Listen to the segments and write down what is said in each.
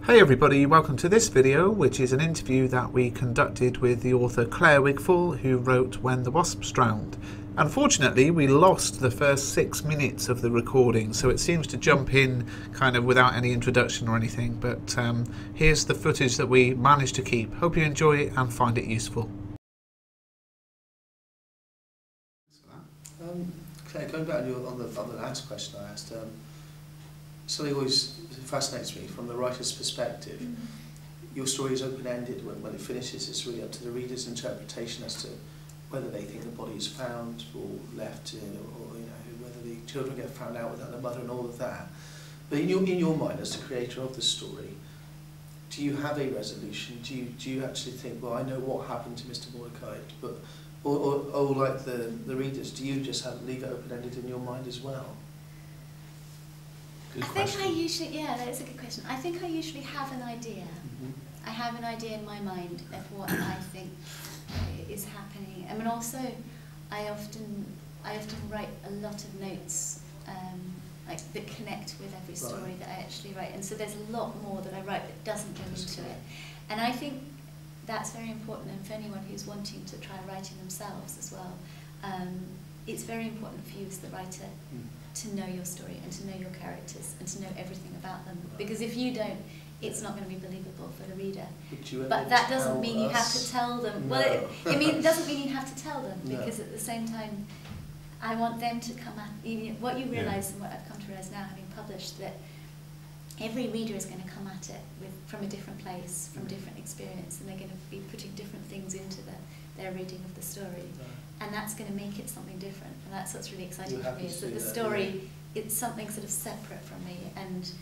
Hey everybody, welcome to this video, which is an interview that we conducted with the author Clare Wigfall, who wrote When the Wasps Drowned. Unfortunately, we lost the first 6 minutes of the recording, so it seems to jump in kind of without any introduction or anything, but here's the footage that we managed to keep. Hope you enjoy it and find it useful. Claire, going back on the last question I asked, something always fascinates me from the writer's perspective. Your story is open-ended. When it finishes, it's really up to the reader's interpretation as to whether they think the body is found or left, or whether the children get found out without the mother and all of that. But in your mind, as the creator of the story, do you have a resolution? Do you actually think, well, I know what happened to Mr. Mordecai, but or like the readers, do you just leave it open-ended in your mind as well? I think I usually, yeah, that is a good question. I think I usually have an idea. I have an idea in my mind of what I think is happening. I mean, also, I often write a lot of notes like that connect with every story that I actually write, and so there's a lot more that I write that doesn't go into it. And I think that's very important, and for anyone who's wanting to try writing themselves as well, it's very important for you as the writer to know your story and to know your characters and to know everything about them. Because if you don't, it's not going to be believable for the reader. But that doesn't mean you have to tell them. No. Well, it doesn't mean you have to tell them, because at the same time, I want them to come at what you realise, and what I've come to realise now, having published, that every reader is going to come at it from a different place, from different experience, and they're going to be putting different things into their reading of the story. And that's going to make it something different, and that's what's really exciting for me, is that the story, it's something sort of separate from me, and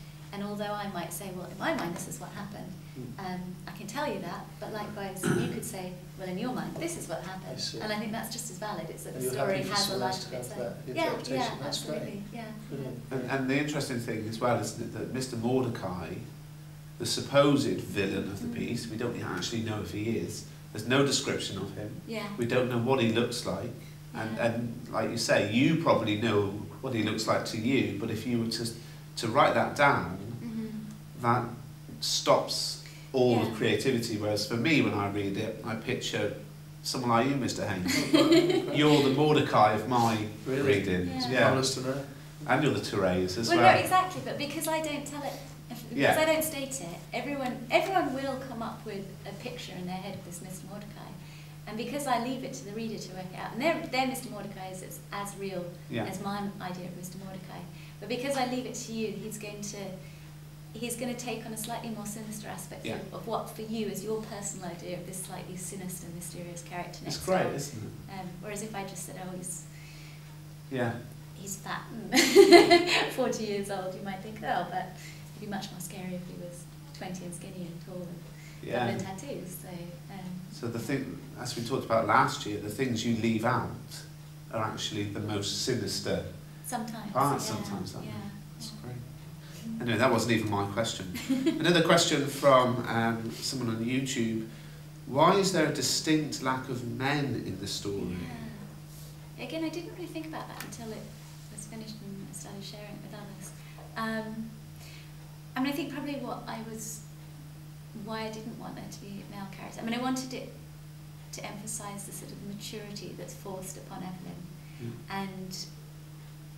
although I might say, well, in my mind this is what happened, I can tell you that, but likewise you could say, well, in your mind this is what happened, and I think that's just as valid. It's that the story has a life of its own. Yeah, absolutely, yeah. And the interesting thing as well is that Mr. Mordecai, the supposed villain of the piece, we don't actually know if he is. There's no description of him. Yeah. We don't know what he looks like. And like you say, you probably know what he looks like to you, but if you were to write that down, that stops all the creativity. Whereas for me, when I read it, I picture someone like you, Mr. Haynes. You're the Mordecai of my reading. Honest to know. And you're the Therese as well. Well, no, exactly, but because I don't tell it, because I don't state it, everyone will come up with a picture in their head of this Mr. Mordecai, and because I leave it to the reader to work it out, and their Mr. Mordecai is as real as my idea of Mr. Mordecai, but because I leave it to you, he's going to take on a slightly more sinister aspect of what for you is your personal idea of this slightly sinister, mysterious character next door. It's great, isn't it? Whereas if I just said, oh, he's fat and 40 years old, you might think, oh, but it'd be much more scary if he was 20 and skinny and tall and tattoos. So the thing, as we talked about last year, the things you leave out are actually the most sinister parts sometimes. That's great. Anyway, that wasn't even my question. Another question from someone on YouTube. Why is there a distinct lack of men in the story? Yeah. Again, I didn't really think about that until it was finished and I started sharing it with others. I mean, I think probably why I didn't want there to be a male character. I mean, I wanted it to emphasise the sort of maturity that's forced upon Evelyn, and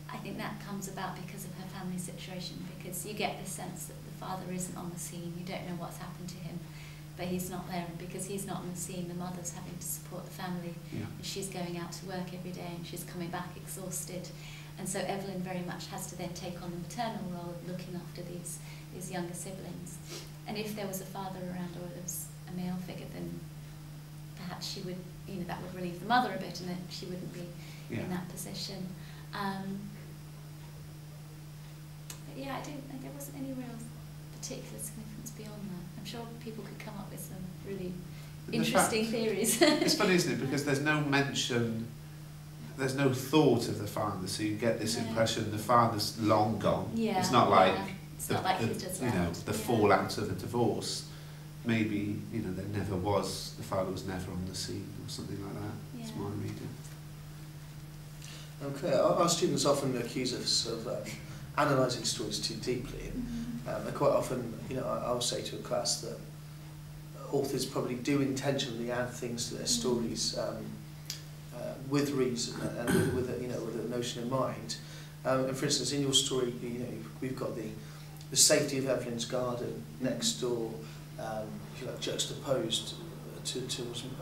I think that comes about because of her family situation, because you get the sense that the father isn't on the scene, you don't know what's happened to him, but he's not there, and because he's not on the scene, the mother's having to support the family, and she's going out to work every day and she's coming back exhausted, and so Evelyn very much has to then take on the maternal role of looking after these younger siblings. And if there was a father around, or there was a male figure, then perhaps she would, that would relieve the mother a bit, and that she wouldn't be in that position. But yeah, there wasn't any real particular significance beyond that. I'm sure people could come up with some really interesting theories. It's funny, isn't it? Because there's no mention, there's no thought of the father, so you get this impression the father's long gone. It's not like the fallout of a divorce. Maybe there never was, the father was never on the scene or something like that. That's my reading. Claire, our students often accuse us of analysing stories too deeply. And quite often, you know, I'll say to a class that authors probably do intentionally add things to their stories with reason and with a, you know, with a notion in mind. And for instance, in your story, you know, we've got the safety of Evelyn's garden next door, if you like, juxtaposed to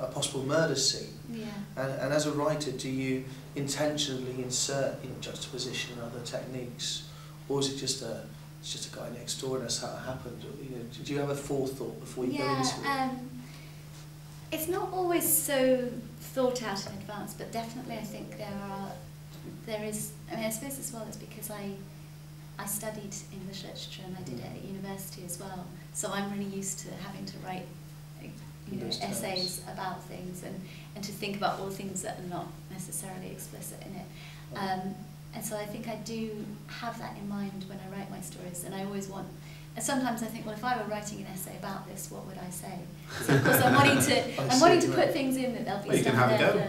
a possible murder scene. Yeah. And as a writer, do you intentionally insert, you know, juxtaposition and other techniques, or is it just a guy next door and that's how it happened? Or, you know, do you have a forethought before you go into it? It's not always so thought out in advance, but definitely I think there is. I mean, I suppose as well it's because I studied English literature and I did it at university as well, so I'm really used to having to write, you know, essays about things and to think about all the things that are not necessarily explicit in it. And so I think I do have that in mind when I write my stories, and I always want, and sometimes I think, well, if I were writing an essay about this, what would I say? So of course I'm wanting to put things in that there'll be stuff there. You can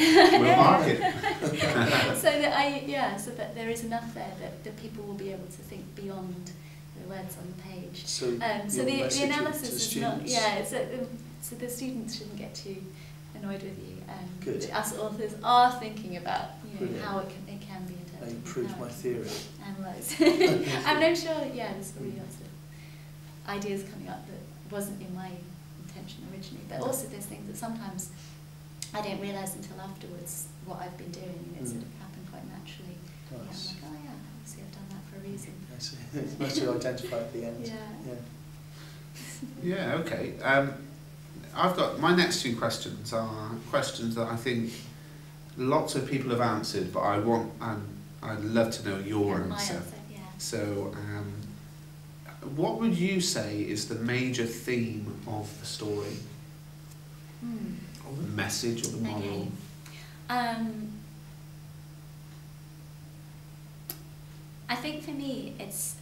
have a go. We'll mark it. so that there is enough there that people will be able to think beyond the words on the page. So the analysis is not, so the students shouldn't get too annoyed with you. Good. Us authors are thinking about, you know, how it can be interpreted. You proved my theory. Analyse. And I'm sure, there's really lots of ideas coming up that wasn't in my intention originally. But also there's things that sometimes I don't realise until afterwards what I've been doing, and it sort of happened quite naturally. Nice. Yeah, I'm like, oh yeah, obviously I've done that for a reason. I see. It's nice to identify at the end. Yeah, okay. I've got, my next two questions are questions that I think lots of people have answered, but I'd love to know your answer. So, what would you say is the major theme of the story? Or the message, or the moral? I think for me, it's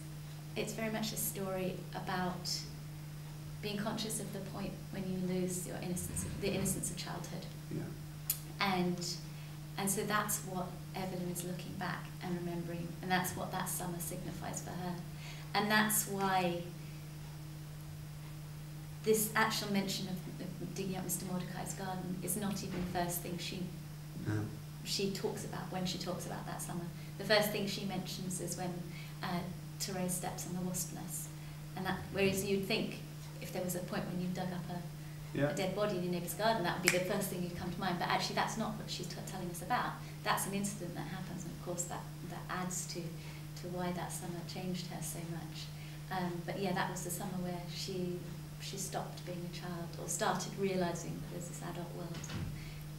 very much a story about being conscious of the point when you lose your innocence, the innocence of childhood. Yeah. And so that's what Evelyn is looking back and remembering, and that's what that summer signifies for her. And that's why this actual mention of digging up Mr. Mordecai's garden is not even the first thing she talks about when she talks about that summer. The first thing she mentions is when Therese steps on the wasp nest. And that, whereas you'd think if there was a point when you dug up a dead body in your neighbour's garden, that would be the first thing you'd come to mind. But actually that's not what she's telling us about. That's an incident that happens, and of course that adds to why that summer changed her so much. But yeah, that was the summer where she stopped being a child, or started realising that there's this adult world,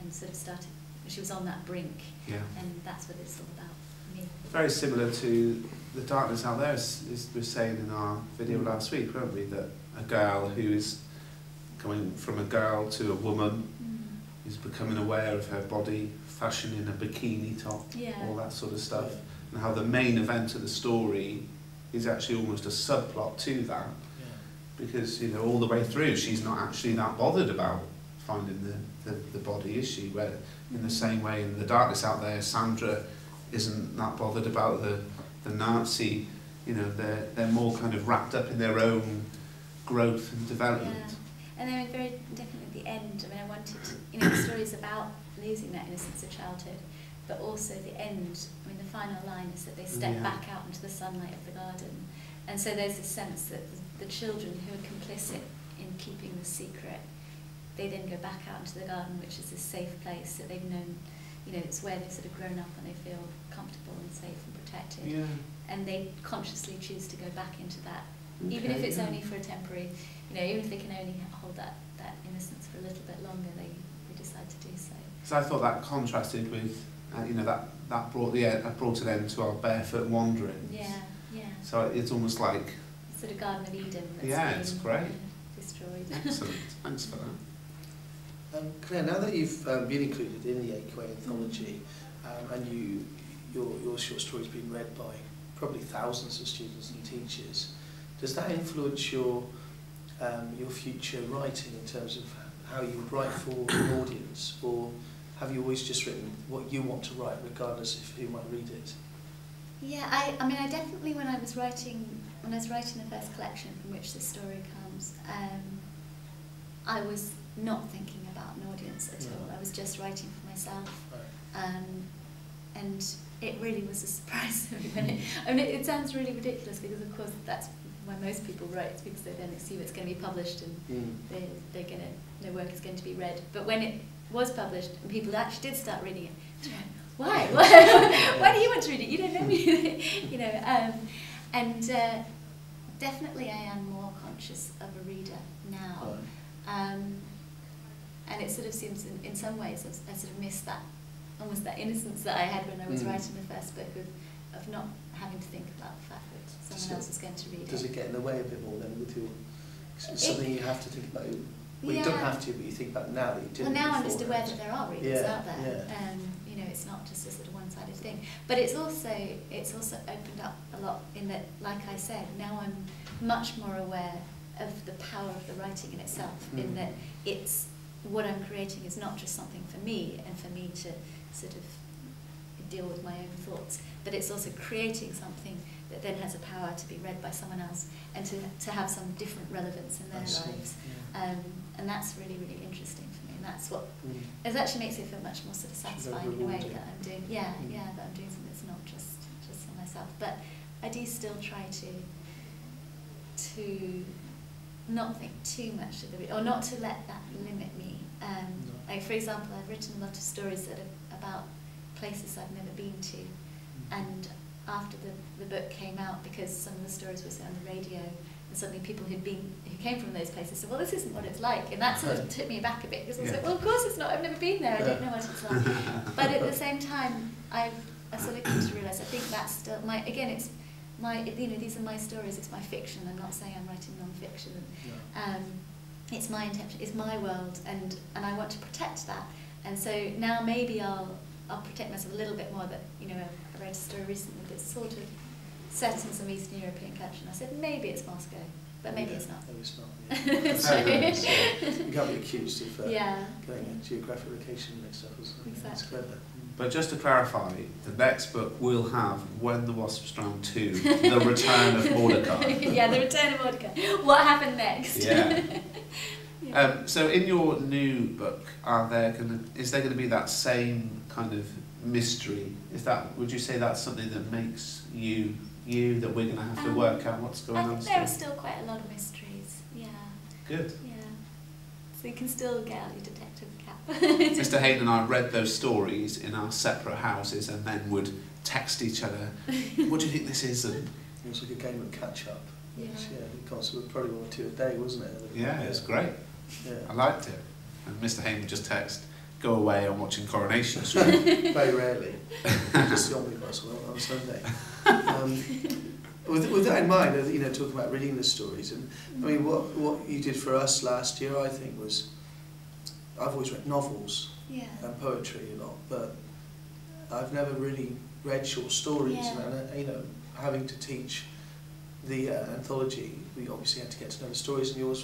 and sort of started, she was on that brink, and that's what it's all about for me. Very similar to The Darkness Out There, as we were saying in our video last week, weren't we? That a girl who is coming from a girl to a woman, who's becoming aware of her body, fashioning a bikini top, all that sort of stuff, and how the main event of the story is actually almost a subplot to that, because, you know, all the way through she's not actually that bothered about finding the body, is she? Where in the same way in The Darkness Out There, Sandra isn't that bothered about the Nazi, you know, they're more kind of wrapped up in their own growth and development. And then very definitely at the end, I mean, I wanted, you know, the story's about losing that innocence of childhood, but also the end, I mean, the final line is that they step back out into the sunlight of the garden. And so there's a sense that the children who are complicit in keeping the secret, they then go back out into the garden, which is this safe place that they've known, you know, it's where they've sort of grown up and they feel comfortable and safe and protected. And they consciously choose to go back into that, even if it's only for a temporary, you know, even if they can only hold that innocence for a little bit longer, they decide to do so. So I thought that contrasted with, you know, that brought an end to our barefoot wanderings. So it's almost like sort of Garden of Eden. That's it's great. Destroyed. Excellent. Thanks for that. Claire, now that you've been included in the AQA anthology, and your short story's been read by probably thousands of students and teachers, does that influence your future writing in terms of how you would write for an audience, or have you always just written what you want to write regardless of who might read it? Yeah, I mean, I definitely, when I was writing the first collection from which this story comes, I was not thinking about an audience at all. I was just writing for myself. And it really was a surprise to me when I mean, it sounds really ridiculous because, of course, that's why most people write, because they then assume it's going to be published and their work is going to be read. But when it was published and people actually did start reading it, they went, why? Why do you want to read it? You don't know me. You know, and definitely I am more conscious of a reader now. And it sort of seems, in some ways, I sort of missed that, almost that innocence that I had when I was writing the first book of not having to think about the fact that someone else is going to read it. Does it get in the way a bit more then with your, something you have to think about? Well, you don't have to, but you think about it now that you didn't. Well, now I'm just aware that there are readers out there. You know, it's not just a sort of one-sided thing. But it's also opened up a lot in that, like I said, now I'm much more aware of the power of the writing in itself, in that it's what I'm creating is not just something for me and for me to sort of deal with my own thoughts, but it's also creating something that then has a power to be read by someone else and to have some different relevance in their lives. And that's really, really interesting for me, and that's what it actually makes it feel much more sort of satisfying in a way that I'm doing, that I'm doing something that's not just for myself. But I do still try to not think too much of the, or not to let that limit me. Like, for example, I've written a lot of stories that are about places I've never been to, and after the book came out, because some of the stories were on the radio, and suddenly people who came from those places said, well, this isn't what it's like, and that sort of took me back a bit, because I was like, well, of course it's not, I've never been there, I don't know what it's like. But at the same time, I sort of come to realise, I think that's still it's my, these are my stories, it's my fiction. I'm not saying I'm writing non-fiction. It's my intention, it's my world, and I want to protect that. And so now maybe I'll protect myself a little bit more. That, you know, I read a story recently that's sort of set in some Eastern European country, and I said maybe it's Moscow, but maybe it's not. Maybe it's not. You can't be accused of getting a geographic location mixed up. Exactly. It's clever. But just to clarify, the next book will have When the Wasps Drowned 2, The Return of Mordecai. The Return of Mordecai. What happened next? So in your new book, is there going to be that same kind of mystery? Would you say that's something that makes you, that we're going to have to work out what's going on? I think there are still quite a lot of mysteries, Good. Yeah. So you can still get out your detective cap. Mr. Hayden and I read those stories in our separate houses and then would text each other, what do you think this is? And it was like a game of catch-up. Yeah. Probably 1 or 2 a day, wasn't it? Yeah, it was great. Yeah. I liked it. And Mr. Hayden would just text, go away, I'm watching Coronation Street. Very rarely. Just the omnibus on Sunday. With that in mind, talking about reading the stories, and I mean, what you did for us last year, I think, was, I've always read novels and poetry a lot, but I've never really read short stories. And having to teach the anthology, we obviously had to get to know the stories, and yours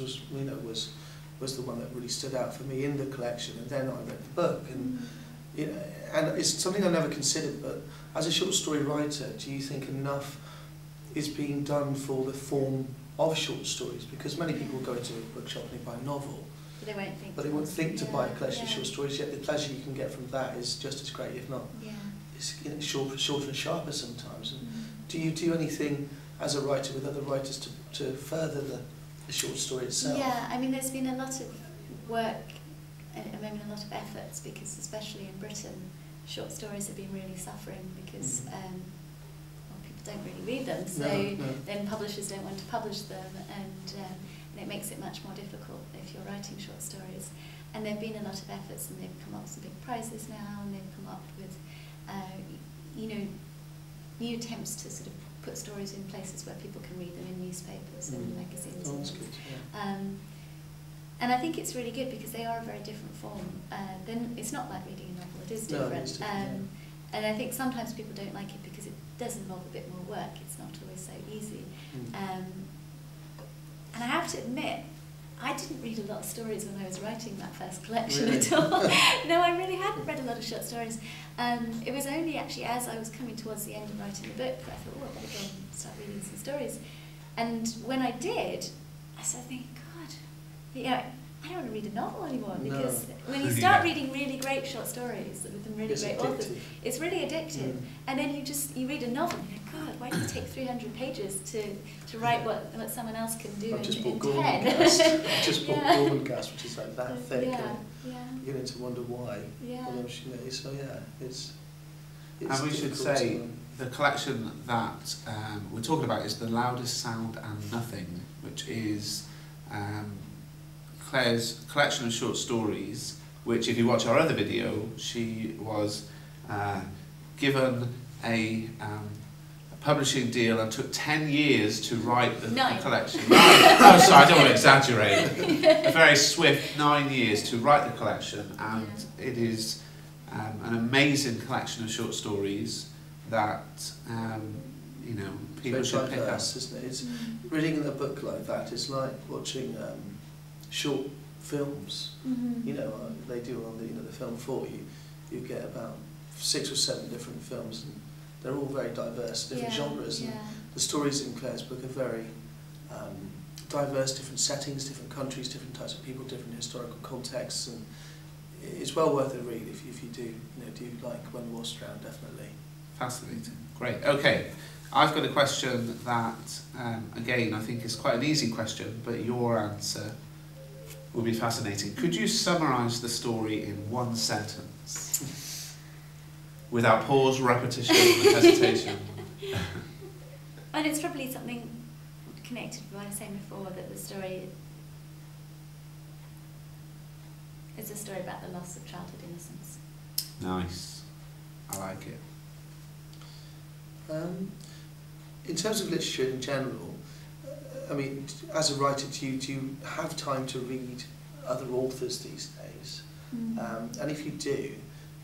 was the one that really stood out for me in the collection. And then I read the book, and and it's something I never considered. But as a short story writer, do you think enough is being done for the form of short stories? Because many people go to a bookshop and they buy a novel, but they won't think to buy a collection of short stories. Yet the pleasure you can get from that is just as great, if not, it's shorter and sharper sometimes. And do you do anything as a writer with other writers to further the short story itself? Yeah, I mean, there's been a lot of work and a lot of efforts, because especially in Britain, short stories have been really suffering because people don't really read them, so then publishers don't want to publish them, and it makes it much more difficult if you're writing short stories. And there have been a lot of efforts, and they've come up with some big prizes now, and they've come up with new attempts to sort of put stories in places where people can read them in newspapers and magazines. Oh, that's good, and I think it's really good because they are a very different form. Then it's not like reading a novel; it is different. No, it's different, and I think sometimes people don't like it because it does involve a bit more work. It's not always so easy. And I have to admit, I didn't read a lot of stories when I was writing that first collection Really? at all. No, I really hadn't read a lot of short stories. It was only actually as I was coming towards the end of writing the book that I thought, oh, I better go and start reading some stories. And when I did, I started thinking, God, you know, I don't want to read a novel anymore, because when you start reading really great short stories with some really great authors, it's really addictive. And then you read a novel and you think, God, why did it take 300 pages to write what someone else can do I've just in bought 10? I've just bought Gorman Gas, which is like that thick. Yeah. You begin to wonder why. Yeah. So yeah, it's and we should say the collection that we're talking about is The Loudest Sound and Nothing, which is Clare's collection of short stories, which if you watch our other video, she was given a publishing deal and took 10 years to write the collection. Oh, sorry, I don't want to exaggerate. A very swift 9 years to write the collection, and it is an amazing collection of short stories that you know, people should pick up. Isn't it? It's reading a book like that is like watching short films. You know, they do on the film 4. You get about 6 or 7 different films, and they're all very diverse, different genres. And the stories in Clare's book are very diverse, different settings, different countries, different types of people, different historical contexts, and it's well worth a read if you do like When Wasps Drowned, definitely. Fascinating. Great. Okay, I've got a question that, again, I think is quite an easy question, but your answer will be fascinating. Could you summarise the story in one sentence? Without pause, repetition, hesitation. And it's probably something connected with what I was saying before, that the story is a story about the loss of childhood innocence. Nice. I like it. In terms of literature in general, I mean, as a writer, do you have time to read other authors these days? And if you do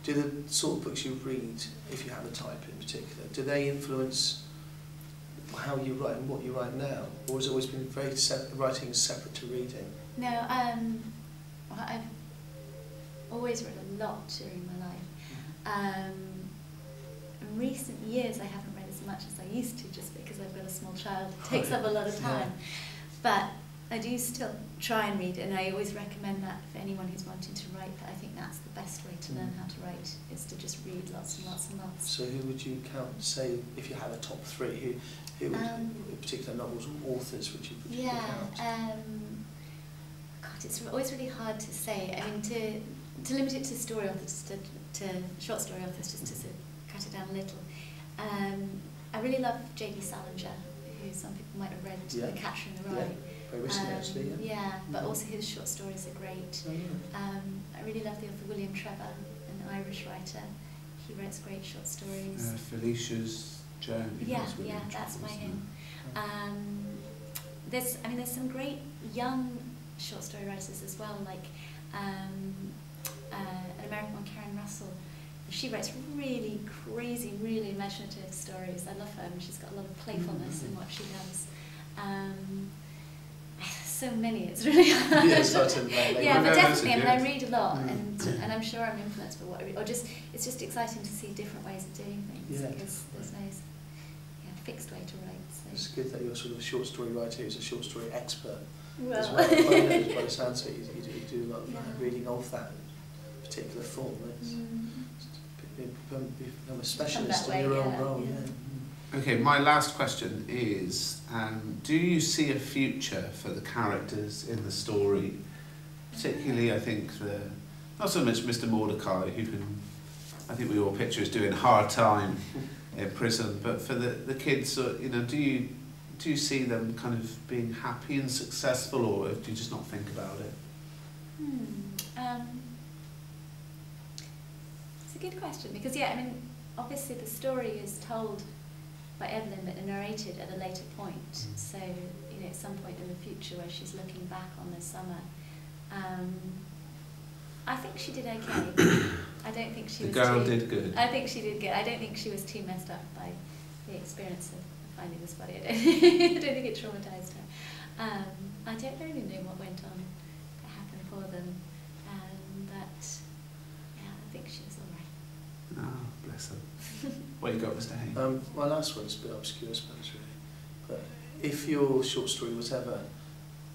the sort of books you read, if you have a type in particular, do they influence how you write and what you write now? Or has it always been very writing separate to reading? No, well, I've always read a lot during my life. In recent years I haven't read as much as I used to, just because I've got a small child. It takes up a lot of time. But I do still try and read, and I always recommend that for anyone who's wanting to write. I think that's the best way to learn how to write, is to just read lots and lots and lots. So who would you count, say, if you had a top 3, who would, in particular novels or authors, would you count? God, it's always really hard to say. I mean, to limit it to story authors, to short story authors, just to cut it down a little. I really love J.D. Salinger, who some people might have read, The Catcher in the Rye. Very recently, actually, but also his short stories are great. I really love the author William Trevor, an Irish writer. He writes great short stories. Felicia's Journey. That's by him. There's some great young short story writers as well, like an American one, Karen Russell. She writes really crazy, really imaginative stories. I love her, and she's got a lot of playfulness in what she does. So many, it's really hard. But definitely, I mean, I read a lot, and I'm sure I'm influenced by what I read. Or it's just exciting to see different ways of doing things, because there's no fixed way to write. So. It's good that you're sort of a short story writer who's a short story expert as well. By the sounds of it, you do a lot of reading of that particular form. Become a specialist in your own role. Okay, my last question is, do you see a future for the characters in the story? Particularly, I think, not so much Mr. Mordecai, who I think we all picture as doing hard time in prison, but for the kids, do you see them kind of being happy and successful, or do you just not think about it? It's a good question, because obviously the story is told by Evelyn, but narrated at a later point. So, at some point in the future where she's looking back on the summer. I think she did okay. I don't think she was The girl did good. I think she did good. I don't think she was too messed up by the experience of finding this body. I don't think it traumatized her. I don't really know what went on to happen for them, but yeah, I think she was all right. Oh, bless her. What you got, Mr. Haynes? My last one's a bit obscure, I suppose, really. But if your short story was ever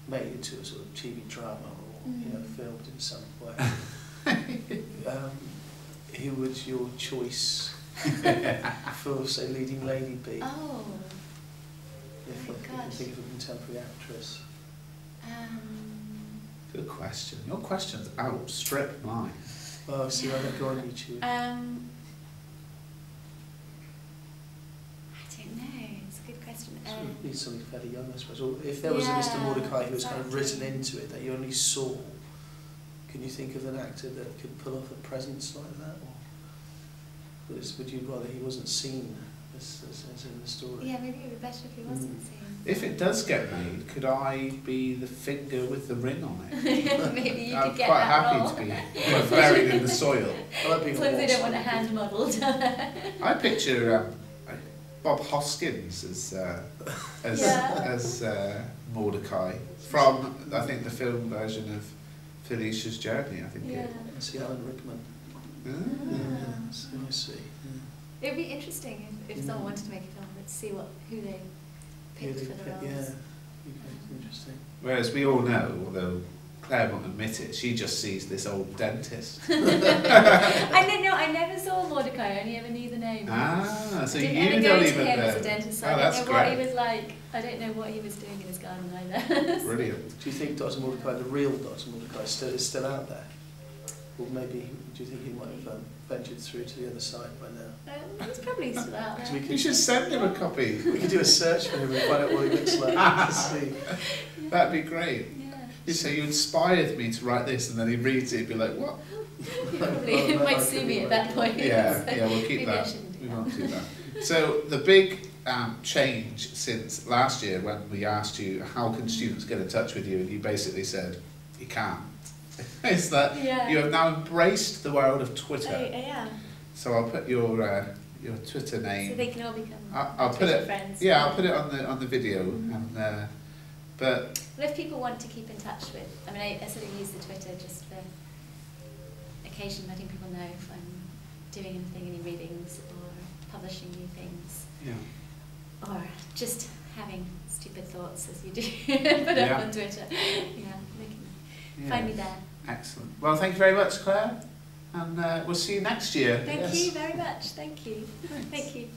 made into a sort of TV drama or filmed in some way, who would your choice for, say, leading lady be? Oh, if you can think of a contemporary actress. Good question. Your questions outstrip mine. Oh, see, I don't go on YouTube. I don't know. It's a good question. So it needs something fairly young, I suppose. Or if there was a Mr. Mordecai who was kind of written into it that you only saw, can you think of an actor that could pull off a presence like that? Or would you rather he wasn't seen as in the story? Yeah, maybe it would be better if he wasn't seen. If it does get made, could I be the finger with the ring on it? Maybe you I'm could get quite that happy role. to be buried in the soil. I like being As long as they don't want a hand modelled. I picture Bob Hoskins as Mordecai from, I think, the film version of Felicia's Journey. I think. Yeah. I see Alan Rickman. So I see. It would be interesting if someone wanted to make a film, but to see who they picked for the roles. Yeah, interesting. Whereas we all know, although Claire won't admit it, she just sees this old dentist. I never saw Mordecai, I only ever knew the name. So I you didn't don't ever go to even him know. as a dentist, so I don't know what he was like. I don't know what he was doing in his garden either. Brilliant. Do you think Dr. Mordecai, the real Dr. Mordecai, is still out there? Or maybe, do you think he might have ventured through to the other side by now? He's probably still out there. You should send him a copy. We could do a search for him and find out what he looks like. To see. That'd be great. Yeah. You say, you inspired me to write this, and then he reads it, he'd be like, what? He probably might sue me at that point. Yeah, we'll keep maybe that. We won't do that. So the big change since last year, when we asked you how can students get in touch with you, and you basically said you can't, is that you have now embraced the world of Twitter. Yeah. So I'll put your Twitter name. So they can all become I'll put it. friends. Yeah, I'll put it on the video. And but well, if people want to keep in touch with, I mean, I sort of use the Twitter just for occasionally letting people know if I'm doing anything, any readings, or publishing new things. Yeah. Or just having stupid thoughts as you do, put up on Twitter. Yeah, they can find me there. Excellent. Well, thank you very much, Claire, and we'll see you next year. Thank you very much. Thank you. Thanks. Thank you.